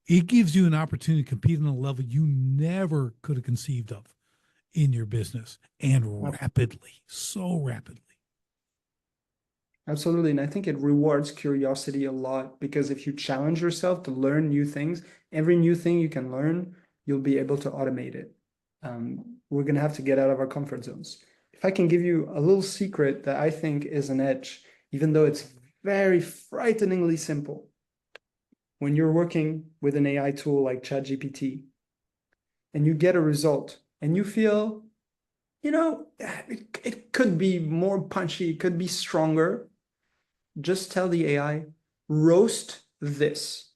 It gives you an opportunity to compete on a level you never could have conceived of in your business, and rapidly, so rapidly. Absolutely. And I think it rewards curiosity a lot, because if you challenge yourself to learn new things, every new thing you can learn, you'll be able to automate it. We're going to have to get out of our comfort zones. If I can give you a little secret that I think is an edge, even though it's very frighteningly simple, when you're working with an AI tool like ChatGPT and you get a result and you feel, it could be more punchy, it could be stronger, just tell the AI, roast this.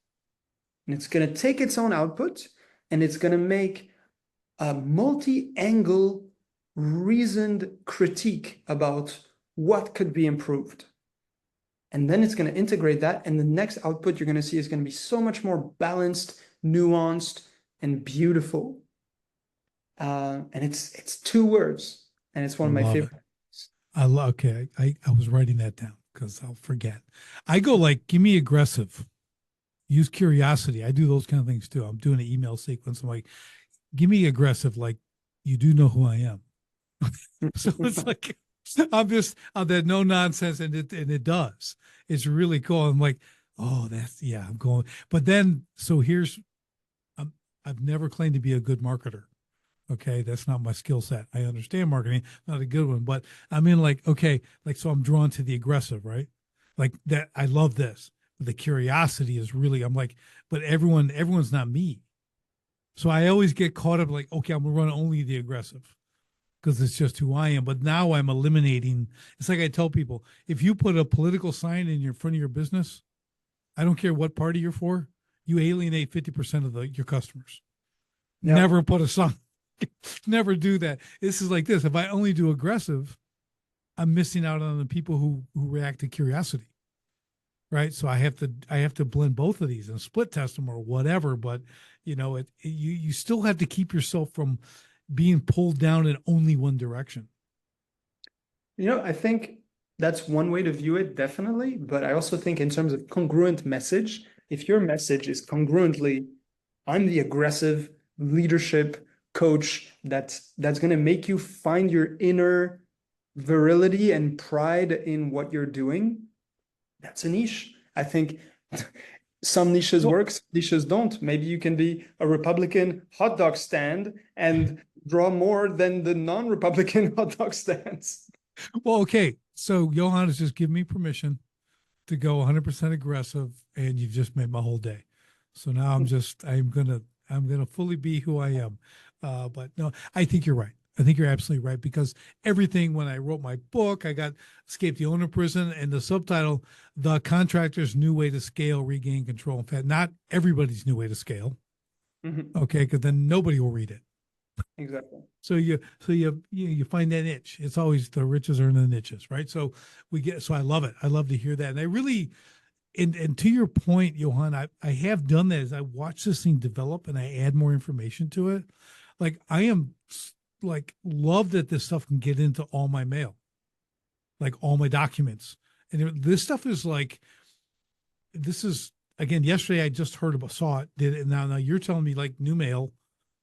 And it's going to take its own output and it's going to make a multi-angle reasoned critique about what could be improved. And then it's going to integrate that. And the next output you're going to see is going to be so much more balanced, nuanced, and beautiful. And it's 2 words, and it's one of my Love favorite. it. Okay. I was writing that down because I'll forget. I go like, give me aggressive, use curiosity. I do those kind of things too. I'm doing an email sequence. I'm like, give me aggressive, like you do know who I am. So it's like I'm just on that no nonsense, and it does. It's really cool. I'm like, oh, that's yeah, I'm going. But then so here's I've never claimed to be a good marketer. Okay, that's not my skill set. I understand marketing, not a good one, but I mean, like, okay, like, so I'm drawn to the aggressive, right? Like that, I love this. The curiosity is really, I'm like, but everyone's not me. So I always get caught up like, okay, I'm gonna run only the aggressive because it's just who I am. But now I'm eliminating. It's like I tell people, if you put a political sign in your front of your business, I don't care what party you're for, you alienate 50% of your customers. Yeah. Never put a sign. Never do that. This is like this. If I only do aggressive, I'm missing out on the people who react to curiosity. Right. So I have to blend both of these and split test them or whatever. But you still have to keep yourself from being pulled down in only one direction. I think that's one way to view it, definitely. But I also think in terms of congruent message, if your message is congruently, I'm the aggressive leadership coach that's going to make you find your inner virility and pride in what you're doing, that's a niche. I think some niches work, some niches don't. Maybe you can be a Republican hot dog stand and draw more than the non-Republican hot dog stands. Well, okay. So Johan has just given me permission to go 100% aggressive, and you've just made my whole day. So now I'm gonna fully be who I am. But no, I think you're right. I think you're absolutely right because everything when I wrote my book, I got Escape the Owner Prison and the subtitle, The Contractor's New Way to Scale, Regain Control. In fact, not everybody's new way to scale. Mhm. Okay, because then nobody will read it. Exactly. So you find that niche. It's always the riches are in the niches, right? So I love it. I love to hear that. And I really and to your point, Johan, I have done that as I watch this thing develop and I add more information to it. Like I am like love that this stuff can get into all my mail, like all my documents. And this stuff is like this is again, yesterday I just saw it, did it, and now you're telling me like Newmail,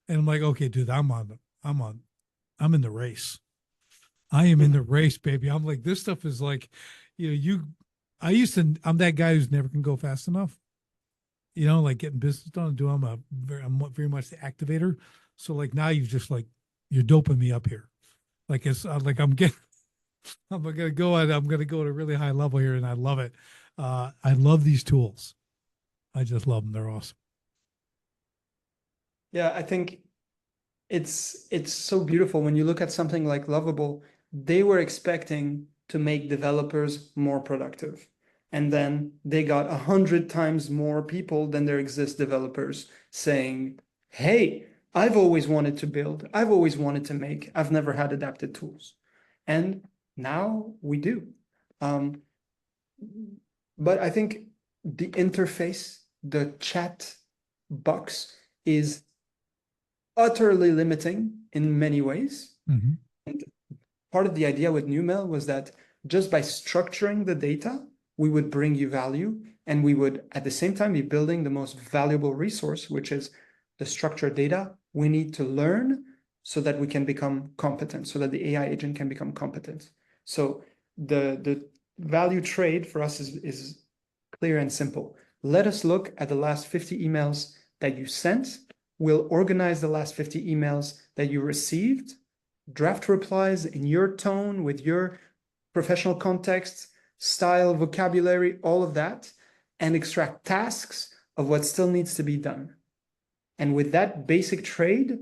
and I'm like, okay, dude, I'm in the race. I am in the race, baby. I'm like, this stuff is like, I'm that guy who's never can go fast enough, like getting business done and doing, I'm very much the activator. So like now you're doping me up here. Like it's like I'm going to go at a really high level here. And I love it. I love these tools. I just love them. They're awesome. Yeah, I think it's so beautiful when you look at something like Lovable. They were expecting to make developers more productive, and then they got 100 times more people than there exist developers saying, "Hey, I've always wanted to build, I've always wanted to make, I've never had adapted tools," and now we do. Um, but I think the interface, the chat box, is utterly limiting in many ways. Mm-hmm. And part of the idea with Newmail was that just by structuring the data, we would bring you value, and we would at the same time be building the most valuable resource, which is the structured data we need to learn so that we can become competent, so that the AI agent can become competent. So the value trade for us is clear and simple. Let us look at the last 50 emails that you sent. We'll organize the last 50 emails that you received, draft replies in your tone, with your professional context, style, vocabulary, all of that, and extract tasks of what still needs to be done. And with that basic trade,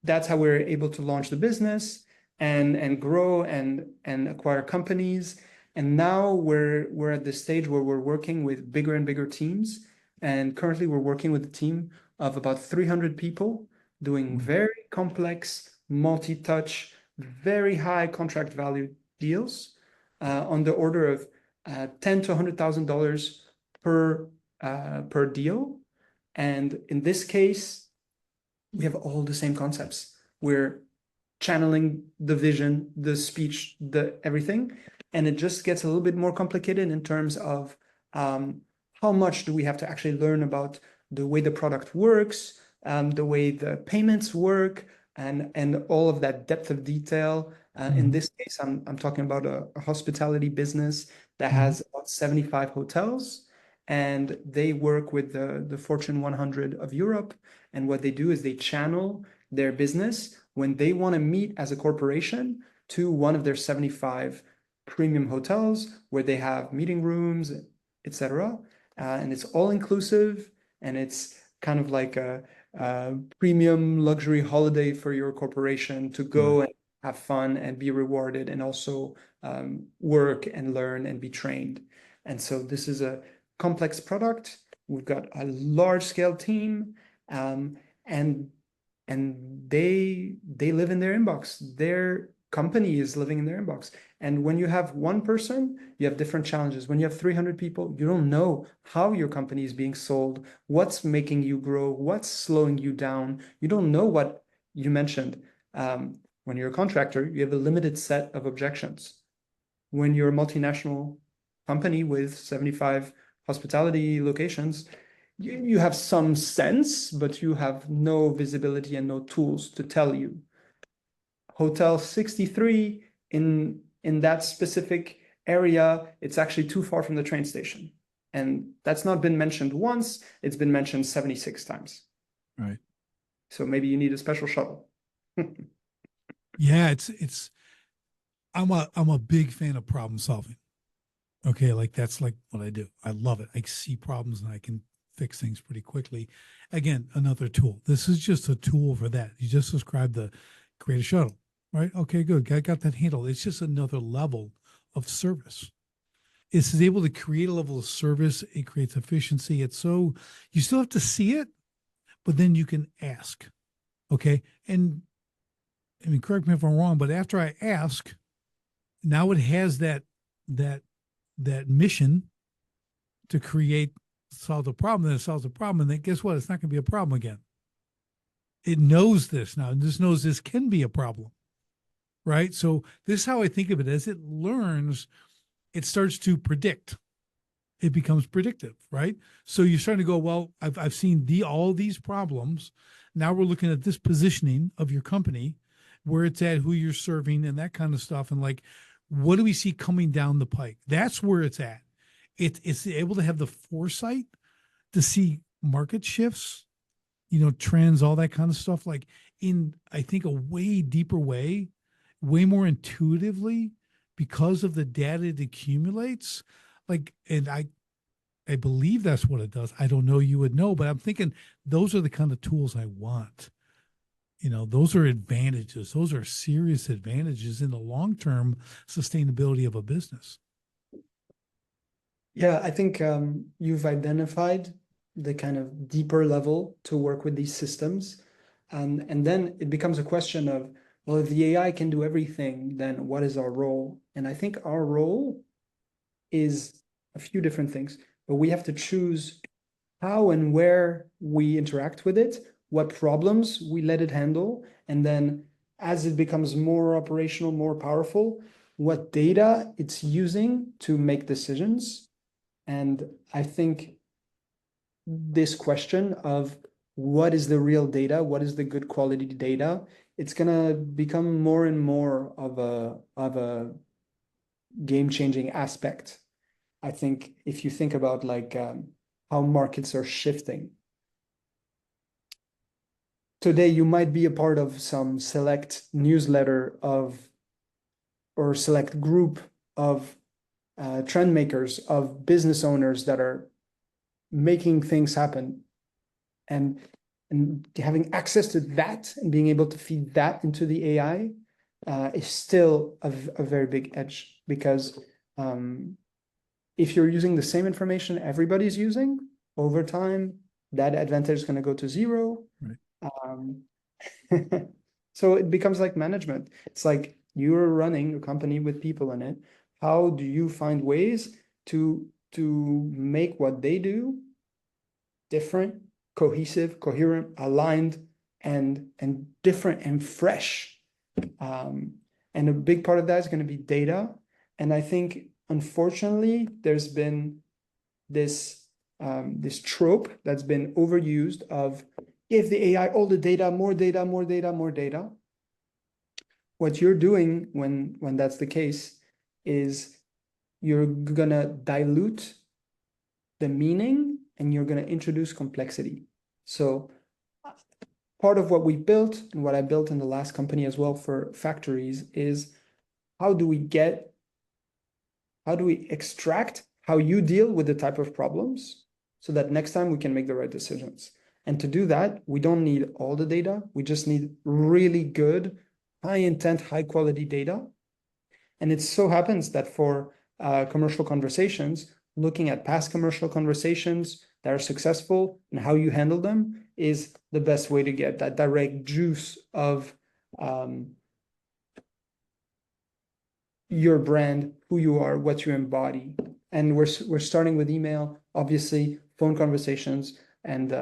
that's how we're able to launch the business and grow and acquire companies. And now we're at the stage where we're working with bigger and bigger teams. And currently we're working with a team of about 300 people doing very complex, multi-touch, very high contract value deals on the order of $10 to $100,000 per deal. And in this case, we have all the same concepts. We're channeling the vision, the speech, the everything. And it just gets a little bit more complicated in terms of how much do we have to actually learn about the way the product works, the way the payments work, and all of that depth of detail. In this case, I'm talking about a hospitality business that has about 75 hotels, and they work with the Fortune 100 of Europe. And what they do is they channel their business when they want to meet as a corporation to one of their 75 premium hotels where they have meeting rooms, etc. And it's all inclusive, and it's kind of like a premium luxury holiday for your corporation to go and have fun and be rewarded, and also work and learn and be trained. And so this is a complex product. We've got a large scale team, and they live in their inbox. Their company is living in their inbox. And when you have one person, you have different challenges. When you have 300 people, you don't know how your company is being sold, what's making you grow, what's slowing you down. You don't know what you mentioned. When you're a contractor, you have a limited set of objections. When you're a multinational company with 75 hospitality locations, you have some sense, but you have no visibility and no tools to tell you. Hotel 63 in that specific area, it's actually too far from the train station. And that's not been mentioned once, it's been mentioned 76 times. Right. So maybe you need a special shuttle. Yeah, I'm a big fan of problem solving. Okay, like that's like what I do. I love it. I see problems and I can fix things pretty quickly. Again, another tool. This is just a tool for that. You just described the create a shuttle, right? Okay, good. I got that handled. It's just another level of service. It's able to create a level of service. It creates efficiency. It's so you still have to see it, but then you can ask. Okay. And I mean, correct me if I'm wrong, but after I ask, now it has that mission to solve the problem, then it solves the problem, and then guess what? It's not going to be a problem again. It knows this now, and this knows this can be a problem, right? So this is how I think of it. As it learns, it starts to predict. It becomes predictive, right? So you're starting to go, well, I've seen all these problems. Now we're looking at this positioning of your company, where it's at, who you're serving, and that kind of stuff, and like, what do we see coming down the pike? That's where it's at. It's able to have the foresight to see market shifts, trends, all that kind of stuff, like in, I think, a way deeper way, way more intuitively because of the data it accumulates. Like, and I believe that's what it does. I don't know, you would know, but I'm thinking those are the kind of tools I want. Those are advantages. Those are serious advantages in the long-term sustainability of a business. Yeah, I think you've identified the kind of deeper level to work with these systems. And then it becomes a question of, well, if the AI can do everything, then what is our role? And I think our role is a few different things, but we have to choose how and where we interact with it, what problems we let it handle, and then as it becomes more operational, more powerful, what data it's using to make decisions. And I think this question of what is the real data, what is the good quality data, it's gonna become more and more of a game-changing aspect. I think if you think about like how markets are shifting. Today, you might be a part of some select newsletter or select group of trend makers, of business owners that are making things happen, and having access to that and being able to feed that into the AI is still a very big edge, because if you're using the same information everybody's using, over time, that advantage is going to go to zero. Right. So it becomes like management. It's like you're running a company with people in it. How do you find ways to make what they do different, cohesive, coherent, aligned, and different and fresh? And a big part of that is going to be data. And I think, unfortunately, there's been this trope that's been overused of give the AI all the data, more data, more data, more data. What you're doing when that's the case is you're gonna dilute the meaning and you're gonna introduce complexity. So part of what we built and what I built in the last company as well for factories is how do we extract how you deal with the type of problems so that next time we can make the right decisions. And to do that, we don't need all the data. We just need really good, high intent, high quality data. And it so happens that for commercial conversations, looking at past commercial conversations that are successful and how you handle them is the best way to get that direct juice of your brand, who you are, what you embody. And we're starting with email, obviously, phone conversations and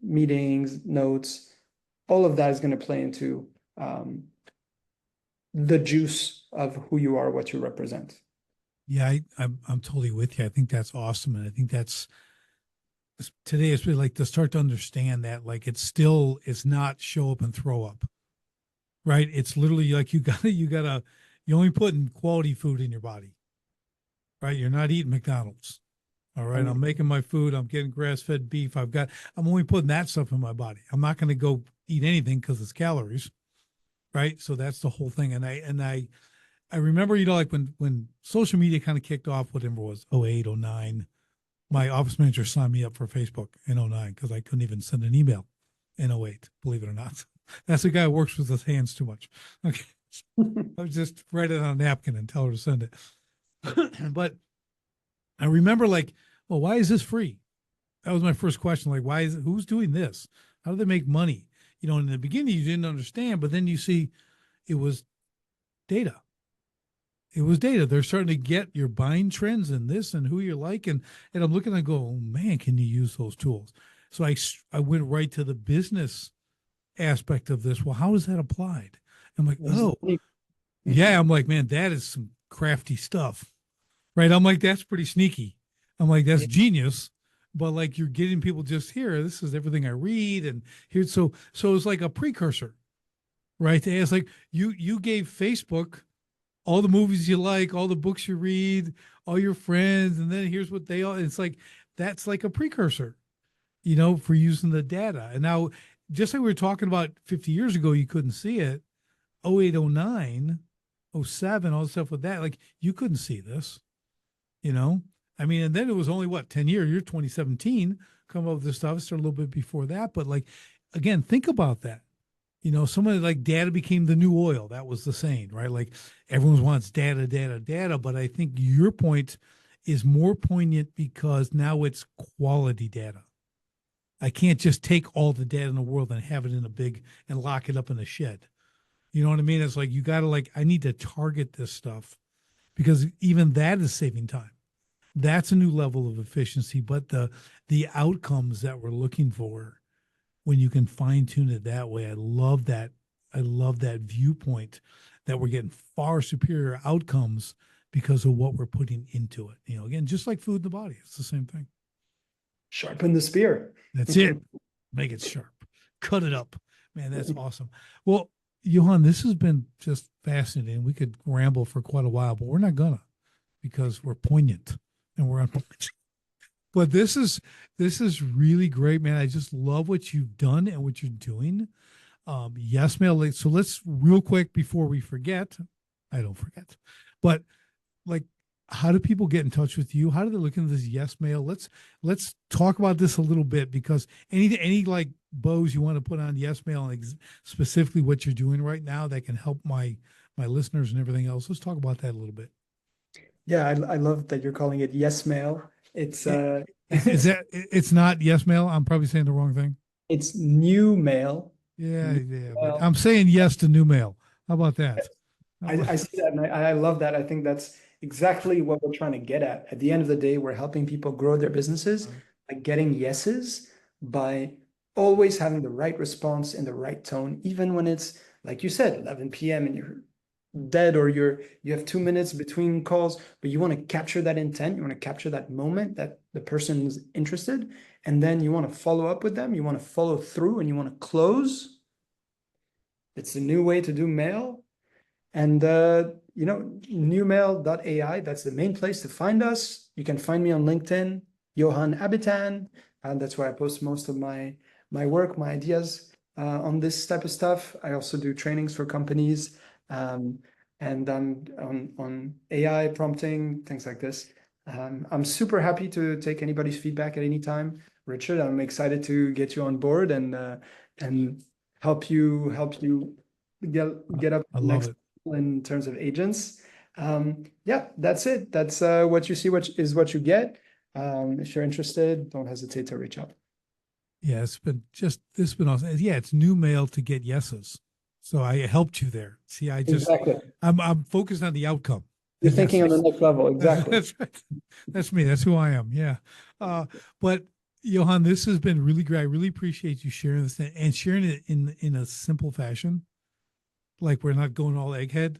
meetings, notes. All of that is going to play into the juice of who you are, what you represent. Yeah, I'm totally with you. I think that's awesome, and I think that's today it's really like to start to understand that like it's not show up and throw up, right? It's literally like you only putting quality food in your body, right? You're not eating McDonald's. All right. I'm making my food. I'm getting grass-fed beef. I'm only putting that stuff in my body. I'm not going to go eat anything because it's calories. Right. So that's the whole thing. And I remember, like when social media kind of kicked off, whatever it was, 08, 09, my office manager signed me up for Facebook in 09 because I couldn't even send an email in 08, believe it or not. That's the guy who works with his hands too much. Okay. I would just write it on a napkin and tell her to send it. But I remember like, well, why is this free? That was my first question. Like, who's doing this? How do they make money? In the beginning, you didn't understand, but then you see it was data. It was data. They're starting to get your buying trends and this and who you're like. And I'm looking, I go, oh man, can you use those tools? So I went right to the business aspect of this. Well, how is that applied? I'm like, oh, yeah. I'm like, man, that is some crafty stuff, right? I'm like, that's pretty sneaky. I'm like, that's genius. But like you're getting people just here. This is everything I read, and here. So it's like a precursor, right? It's like you gave Facebook all the movies you like, all the books you read, all your friends, and then here's what they all. It's like that's like a precursor, for using the data. And now, just like we were talking about 50 years ago, you couldn't see it. 08, 09, 07, all the stuff with that, like you couldn't see this, I mean, and then it was only 10 years, you're 2017, come up with this stuff, started a little bit before that. But like, again, think about that. Somebody like data became the new oil. That was the saying, right? Like everyone wants data, data, data. But I think your point is more poignant because now it's quality data. I can't just take all the data in the world and have it in a big and lock it up in a shed. You know what I mean? It's like, you got to I need to target this stuff because even that is saving time. That's a new level of efficiency, but the outcomes that we're looking for when you can fine tune it that way, I love that. I love that viewpoint that we're getting far superior outcomes because of what we're putting into it. Again, just like food in the body, it's the same thing. Sharpen the spear. That's it. Make it sharp. Cut it up. Man, that's awesome. Well, Johan, this has been just fascinating. We could ramble for quite a while, but we're not gonna because we're poignant and we're on point. But this is really great, man. I just love what you've done and what you're doing. Yes, mail. So let's real quick before we forget. I don't forget, but like, how do people get in touch with you? How do they look into this Yes Mail? Let's talk about this a little bit because any like bows you want to put on Yes Mail and specifically what you're doing right now that can help my listeners and everything else. Let's talk about that a little bit. Yeah, I love that you're calling it Yes Mail. It's is that it's not Yes Mail? I'm probably saying the wrong thing. It's Newmail. Yeah. But Well, I'm saying yes to Newmail. How about that? I see that and I love that. I think that's exactly what we're trying to get at. At the end of the day, we're helping people grow their businesses by getting yeses, by always having the right response in the right tone, even when it's like you said, 11 p.m. and you're dead or you have 2 minutes between calls, but you want to capture that intent, you want to capture that moment that the person is interested, and then you want to follow up with them, you want to follow through, and you want to close. It's a new way to do mail. And newmail.ai, that's the main place to find us. You can find me on LinkedIn, Johan Abitan. And that's where I post most of my work, my ideas on this type of stuff. I also do trainings for companies, and I'm on AI prompting, things like this. I'm super happy to take anybody's feedback at any time. Richard, I'm excited to get you on board and help you get up I love next it. in terms of agents. Yeah, that's it. That's what you see, what is what you get. If you're interested, don't hesitate to reach out. Yeah, this has been awesome. Yeah, it's Newmail to get yeses. So I helped you there. See, Exactly. I'm focused on the outcome. You're The thinking on the yeses. next level. Exactly. That's right. That's me. That's who I am. Yeah. But Johan, this has been really great. I really appreciate you sharing this and sharing it in a simple fashion. Like we're not going all egghead.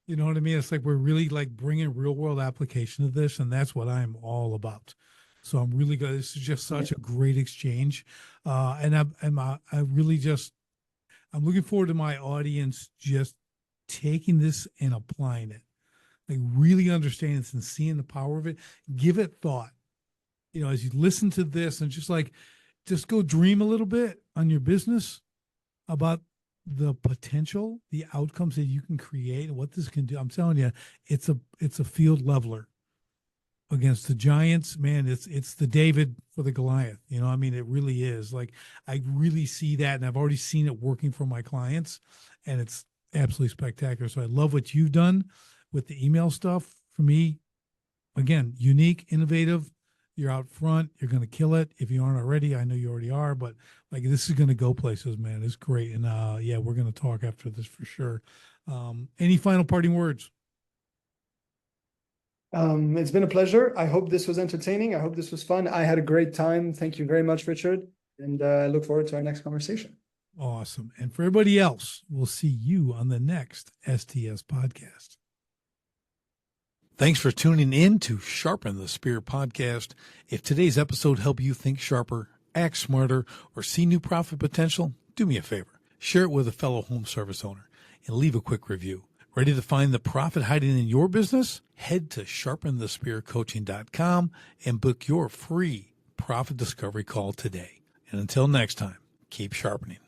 You know what I mean? It's like we're really like bringing real world application of this, and that's what I'm all about. So I'm really good. This is just such a great exchange, and I really just I'm looking forward to my audience just taking this and applying it, like really understanding this and seeing the power of it. Give it thought, as you listen to this, and just go dream a little bit on your business about the potential, the outcomes that you can create and what this can do. I'm telling you, it's a field leveler against the giants. Man, it's the David for the Goliath. I mean, it really is. Like I really see that, and I've already seen it working for my clients, and it's absolutely spectacular. So I love what you've done with the email stuff. For me, again, unique, innovative. You're out front. You're going to kill it. If you aren't already, I know you already are, but like this is going to go places, man. It's great. And yeah, we're going to talk after this for sure. Any final parting words? It's been a pleasure. I hope this was entertaining. I hope this was fun. I had a great time. Thank you very much, Richard. And I look forward to our next conversation. Awesome. And for everybody else, we'll see you on the next STS podcast. Thanks for tuning in to Sharpen the Spear podcast. If today's episode helped you think sharper, act smarter, or see new profit potential, do me a favor. Share it with a fellow home service owner and leave a quick review. Ready to find the profit hiding in your business? Head to sharpenthespearcoaching.com and book your free profit discovery call today. And until next time, keep sharpening.